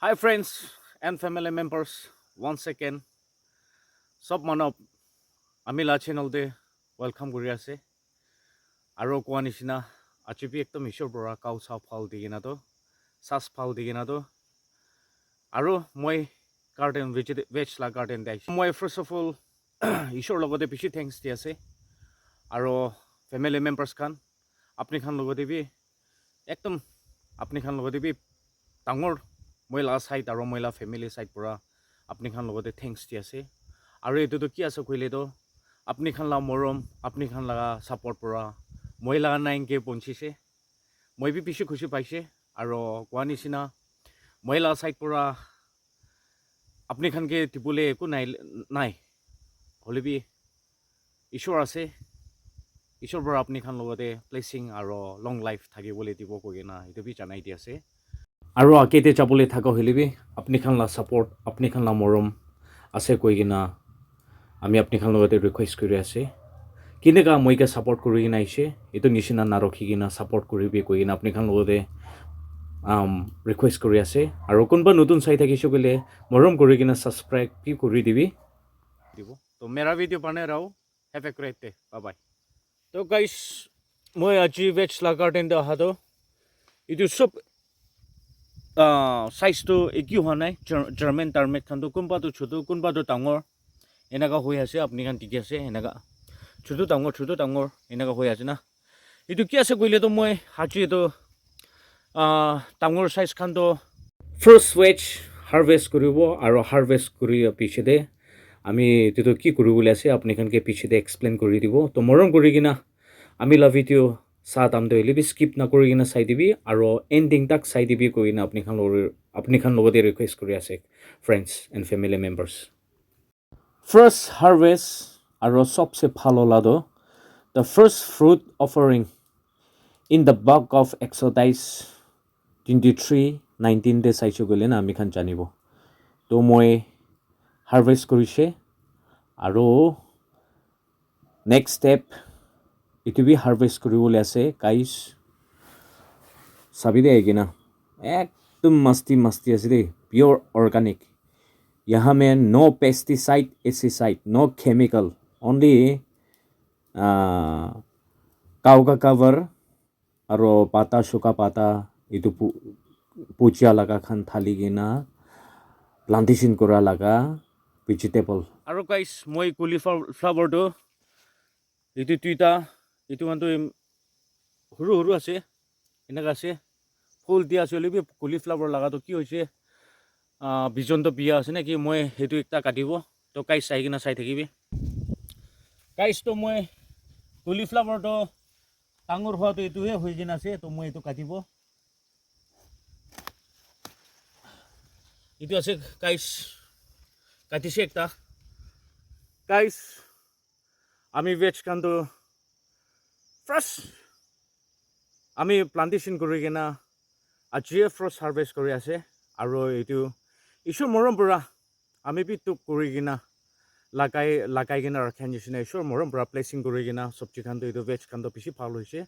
Hi friends and family members. Once again, sub manop amila channel de welcome kuri ase. Aro kwa nishina achibi ekdom ishor bora kau sa phal digina to sas phal digina to aro moi garden veg la garden dai. Moi first of all ishor logote bishi thanks di ase. Aro family members khan apni khan logote bi ekdom apni khan logote bi tangor moi la side aro moi la family side pura apni khan logote thanks di ase. আৰু এটোতো কি আছে কইলে তো আপনি খান লা মৰম আপনি খান লাগা সাপোৰ্ট পৰা মই লাগা নাইনকে পঞ্চিছে মই বি পিছে খুশি পাইছে আৰু কোৱা নিচিনা মই লা সাইড পৰা আপনি খানকে টিপুলে একো নাই নাই হলিবি ঈশ্বৰ আছে ঈশ্বৰ পৰা আপনি খান লগতে ব্লেসিং আৰু লং লাইফ থাকিবলৈ দিব কইনা এটো বি জানাই দি আছে আৰু আকেতে যাবলৈ থাকা হলিবি আপনি খান লা সাপোৰ্ট আপনি খান লা মৰম আছে কইনা আমি আপনি খান লগতে ৰিকোয়েস্ট কৰি আছে কিনেকা মইকে সাপোৰ্ট কৰি কিনা আইছে এটো নিচিনা না ৰখি কিনা সাপোৰ্ট কৰিবি কৈ কিনা আপনি খান লগতে ৰিকোয়েস্ট কৰি আছে আৰু কোনবা নতুন চাই থাকিছো গলে মৰম কৰি কিনা সাবস্ক্ৰাইব কি কৰি দিবি দিব তো মেৰা ভিডিও বনাই Rao have a great day bye bye তো গাইস মই আজি ভেজ লা গার্ডেন দে আহাতো ইটো সব সাইজ তো একি হোৱা নাই জাৰ্মান টাৰ্মেট খান তো কোনবাটো ছোট কোনবাটো ডাঙৰ এনেকা হৈ আছে আপনি খান ঠিকে আছে এনেকা ছোট ডাঙৰ এনেকা হৈ আছে না এটো কি আছে কইলে তো মই হাজি এটো ডাঙৰ সাইজ খান তো ফাৰ্স্ট ওয়েজ হাৰভেস্ট কৰিব আৰু হাৰভেস্ট কৰি পিছতে আমি এটো কি কৰিবলৈ আছে আপনি খানকে পিছতে এক্সপ্লেইন কৰি দিব তো মৰম কৰি কিনা আমি লা ভিডিও সাত আমতে লিবি স্কিপ না কৰি কিনা চাই দিবি আৰু এন্ডিং তাক চাই দিবি কইনা আপনি খান লগতে ৰিকোয়েস্ট কৰি আছে friends and family members First harvest aro sobse phalo lado the first fruit offering in the book of Exodus 23:19 de saicho gole na ami khan janibo to moi harvest korise aro next step itu bi harvest koribole ase guys sabi de egina ekdom masti ase de pure organic यहाँ में no pesticide एसिसाइड no chemical only cow का कवर और पाता शुका पाता इतु पुचिया लगा खान थाली गिना प्लांटेशन करा लगा वेजिटेबल और गाइस মই কলিফ্লাवर তো ইতু তুইটা ইতু মান তো হরু হরু আছে এনেকা আছে ফুল দিয়া আছে লবি কলিফ্লাवर লাগা তো কি হইছে বিজন তো বিয়া আছে নাকি মই হেতু একটা কাটিব তো গাইস চাই কিনা চাই থাকিবি গাইস তো মই কলিফ্লাवर তো ডাঙৰ হোৱাটো এটোহে হৈ কিনা আছে তো মই এটো কাটিব এটো আছে গাইস কাটিছে একটা গাইস আমি ভেজ কান্টো ফার্স্ট আমি প্লান্টেশন কৰি কিনা আজিয়ে ফাৰ্স্ট হাৰভেস্ট কৰি আছে আৰু এটো ঈশ্বৰ মৰম পৰা আমি বি টুক কৰি কিনা লাগাই কিনা ৰাখা নিচিনা ঈশ্বৰ মৰম পৰা প্লেচিং কৰি কিনা চব্জি খান এইটো ভেজ খান বেছি ভাল হৈছে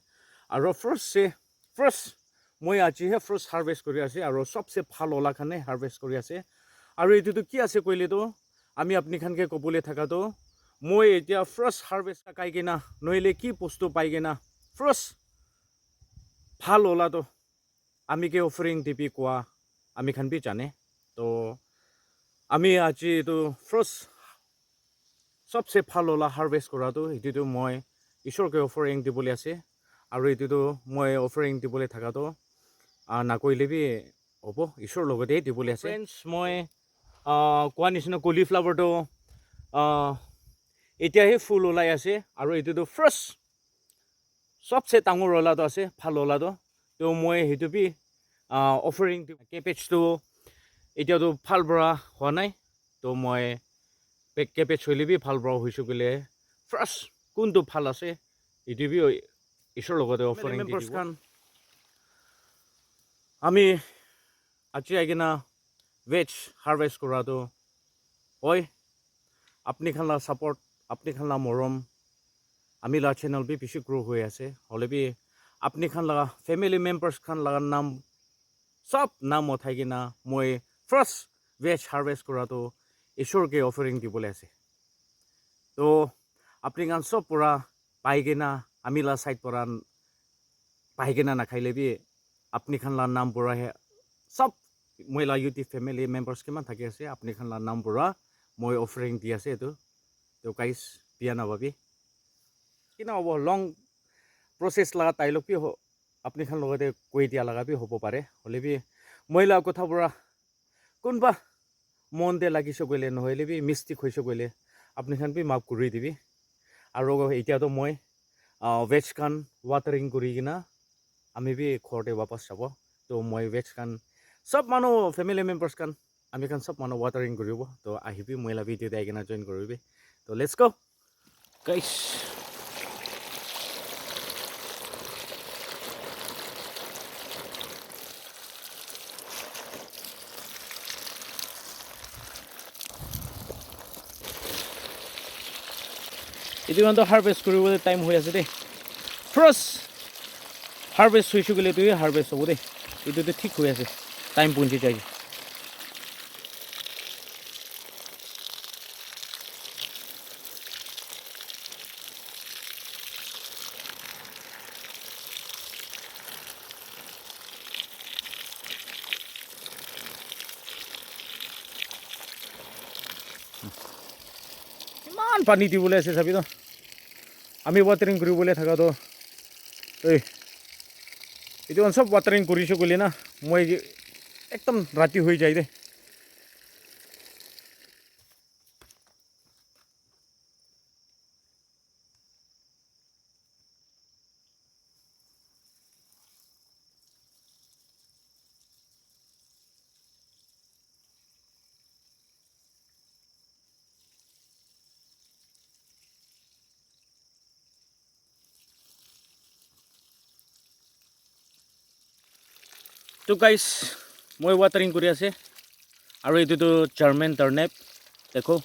আৰু ফাৰ্ষ্ট মই আজিহে ফাৰ্ষ্ট হাৰভেষ্ট কৰি আছে আৰু সবচে ভাল ওলা খানে হাৰভেষ্ট কৰি আছে আৰু এইটোতো কি আছে কইলেতো আমি আপনি খানকে ক'বলৈ থাকাতো মই এতিয়া ফাৰ্ষ্ট হাৰভেষ্ট কাই কিনা নহলে কি বস্তু পাই কিনা ফাৰ্ষ্ট ভাল ওলাতো আমি কে অফাৰিং দিবি কোৱা আমি খান বি জানে তো আমি আজি তো ফার্স্ট সবচেয়ে ভালো লা হারভেস্ট করাতো এটো মই ঈশ্বরকে অফারিং দিবলে আছে আৰু এটো মই অফাৰিং দিবলে থাকাতো না কইলেবি হব ঈশ্বৰ লগতে দিবলে আছে ফ্ৰেন্ডস মই কোৱা নিচিনা কলিফ্লাवर তো এতিয়াহে ফুল ওলাই আছে আৰু এটো ফাৰ্স্ট সবচেয়ে ডাঙৰ ওলাতো আছে ভাল ওলাতো তো মই হেতু বি অফাৰিং কেপেজ তো এতিয়া তো ভাল বৰা হোৱা নাই তো মই কেপেজ হলিবি ভাল বৰা হৈছো গলে ফাৰ্স্ট কোনটো ভাল আছে এটো বি ঈশ্বৰ লগতে অফাৰিং দিব আমি আজি আইগিনা ভেজ হাৰভেস্ট কৰাটো হয় আপনি খানলা সাপোৰ্ট আপনি খানলা মৰম আমি লা চ্যানেল বি বেশি গ্রো হৈ আছে হলে বি আপনি খান লাগা ফ্যামিলি মেম্বার্স খান লাগা নাম সব নাম উঠাই কিনা মই ফাৰ্ষ্ট ভেজ হাৰ্ভেষ্ট কৰাটো ঈশ্বৰকে অফাৰিং দিবলৈ আছে তো আপুনি গান চব পৰা পাই কিনা আমিলা চাইড পৰা পাই কিনা নাখাইলে বি আপুনি খানলা নাম পৰাহে চব মহিলা ইউটিউব ফেমিলি মেম্বাৰ্ছ কিমান থাকি আছে আপুনি খানলা নাম পৰা মই অফাৰিং দি আছে এইটো তো গাইজ বিয়া নাভাবি কিনা হ'ব লং প্ৰচেছ লগা তাইলক বি আপুনি খান লগতে কৈ দিয়া লগা বি হ'ব পাৰে হ'লে বি মহিলা কথা পৰা কোনবা মন দে লাগিছে গ'লে নহ'লে বি মিষ্টেক হৈছে গ'লে আপুনি খান বি মাফ কৰি দিবি আৰু এতিয়াতো মই ভেজ খান ৱাটাৰিং কৰি কিনা আমি বি ঘৰতে বাপাছ যাব তো মই ভেজ খান চব মানুহ ফেমিলি মেম্বাৰ্ছ খান আমি খান চব মানুহ ৱাটাৰিং কৰিব তো আহিবি মহিলা ভিডিঅ' দাই কিনা জইন কৰিবি তো লেটছ গ' গাইছ এইটো কিন্তু হাৰ্ভেষ্ট কৰিবলৈ টাইম হৈ আছে দেই ফাৰ্ষ্ট হাৰ্ভেষ্ট হৈছোঁ গ'লে এইটোৱে হাৰ্ভেষ্ট হ'ব দেই এইটোতো ঠিক হৈ আছে টাইম পঞ্চি যায় ইমান পানী দিবলৈ আছে চাবি ন আমি ৱাটাৰিং কৰিবলৈ থকাতো এই এইটো চব ৱাটাৰিং কৰিছোঁ বুলি না মই একদম ৰাতি হৈ যায় দেই তো গাইছ মই ৱাটাৰিং কৰি আছে আৰু এইটোতো জাৰ্মান টাৰ্নেপ দেখো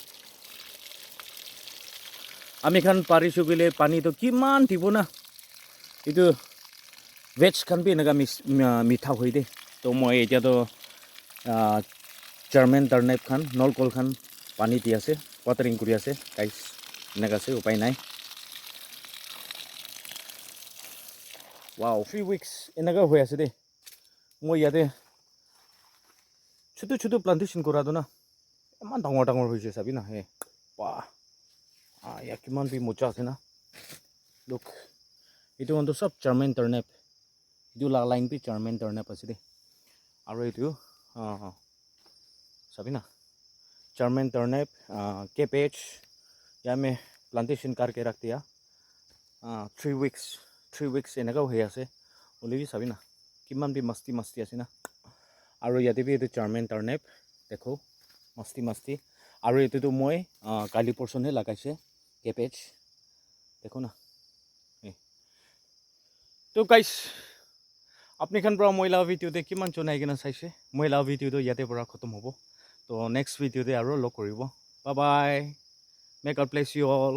আমি খান পাৰিছোঁ গ'লে পানীটো কিমান দিব না এইটো ভেজ খান বি এনেকুৱা মিঠা হৈ দেই তো মই এতিয়াতো জাৰ্মান টাৰ্নেপ খান নলকল খান পানী দি আছে ৱাটাৰিং কৰি আছে গাইছ এনেকুৱা আছে উপায় নাই ৱাও 3 উইকছ এনেকুৱা হৈ আছে দেই মই ইয়াতে ছোটো ছোটো প্লান্টেশ্যন কৰাটো না ইমান ডাঙৰ ডাঙৰ হৈছে চাবি না হে বাহ ইয়াত কিমান বি মজা আছে না লুক এইটো কিন্তু চব জাৰ্মান টাৰ্নেপ এইটো লাইন বি জাৰ্মান টাৰ্নেপ আছে দেই আৰু এইটো চাবি না জাৰ্মান টাৰ্নেপ केपेज यहाँ में प्लांटेशन करके रख दिया 3 উইকছ এনেকুৱাও হৈ আছে ওলিবি চাবি না কিমান বি মস্তি মস্তি আছে না আৰু ইয়াতে বি এইটো জাৰ্মান টাৰ্নেপ দেখো মস্তি মস্তি আৰু এইটোতো মই কালি পৰচনহে লগাইছে কেপেজ দেখো না তো গাইছ আপুনি খান পৰা মহিলা ভিডিঅ'তে কিমান জন আহি কিনে চাইছে মহিলা ভিডিঅ'টো ইয়াতে পৰা খতম হ'ব তো নেক্সট ভিডিঅ'তে আৰু লগ কৰিব bye bye may God bless you all